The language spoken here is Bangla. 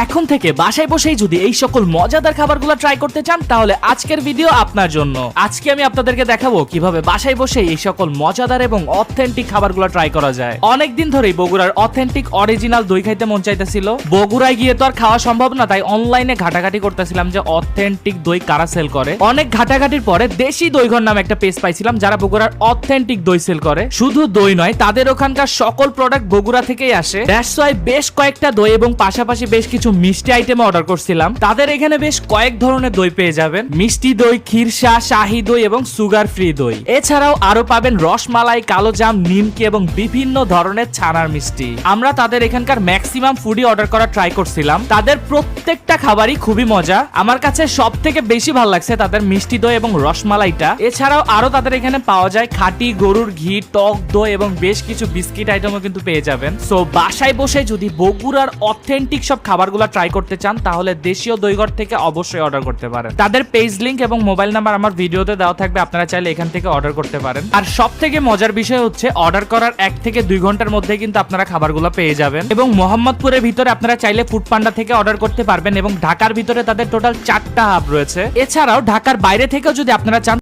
এখন থেকে বাসায় বসেই যদি এই সকল মজাদার খাবারগুলো ট্রাই করতে চান তাহলে আজকের ভিডিও আপনার জন্য। আজকে আমি আপনাদেরকে দেখাবো কিভাবে বাসায় বসেই এই সকল মজাদার এবং অথেন্টিক খাবারগুলো ট্রাই করা যায়। অনেকদিন ধরেই বগুড়ার অথেন্টিক অরিজিনাল দই খাইতে মন চাইতেছিল। বগুড়ায় গিয়ে তো আর খাওয়া সম্ভব না, তাই অনলাইনে ঘাটাঘাটি করতেছিলাম যে অথেন্টিক দই কারা সেল করে। অনেক ঘাটাঘাটির পরে দেশি দইঘর নামে একটা পেজ পাইছিলাম যারা বগুড়ার অথেন্টিক দই সেল করে। শুধু দই নয়, তাদের ওখানকার সকল প্রোডাক্ট বগুড়া থেকেই আসে। দ্যাটস ওয়াই বেশ কয়েকটা দই এবং পাশাপাশি বেশ কিছু মিষ্টি আইটেম অর্ডার করছিলাম। তাদের এখানে বেশ কয়েক ধরনের দই পেয়ে যাবেন, মিষ্টি দই, ক্ষীরসা, শাহী দই এবং সুগার ফ্রি দই। এছাড়াও আরো পাবেন রসমালাই, কালোজাম, নিমকি এবং বিভিন্ন ধরনের ছানার মিষ্টি। আমরা তাদের এখানকার ম্যাক্সিমাম ফুডই অর্ডার করা ট্রাই করছিলাম। তাদের প্রত্যেকটা খাবারই খুবই মজা। আমার কাছে সব থেকে বেশি ভালো লাগছে তাদের মিষ্টি দই এবং রসমালাইটা। এছাড়াও আরো তাদের এখানে পাওয়া যায় খাঁটি গরুর ঘি, টক দই এবং বেশ কিছু বিস্কিট আইটেমও কিন্তু পেয়ে যাবেন। সো বাসায় বসে যদি বগুড়ার অথেন্টিক সব খাবারগুলো ট্রাই করতে চান তাহলে দেশীয় দইঘর থেকে অবশ্যই অর্ডার করতে পারেন। তাদের পেজ লিংক এবং মোবাইল নাম্বার আমার ভিডিওতে দেওয়া থাকবে, আপনারা চাইলে এখান থেকে অর্ডার করতে পারেন। আর সব থেকে মজার বিষয় হচ্ছে অর্ডার করার 1 থেকে 2 ঘন্টার মধ্যে কিন্তু আপনারা খাবারগুলো পেয়ে যাবেন। এবং মোহাম্মদপুরের ভিতরে আপনারা চাইলে ফুড পান্ডা থেকে অর্ডার করতে পারবেন এবং ঢাকার ভিতরে তাদের টোটাল 4টা হাব রয়েছে। এছাড়াও ঢাকার বাইরে থেকেও যদি আপনারা চান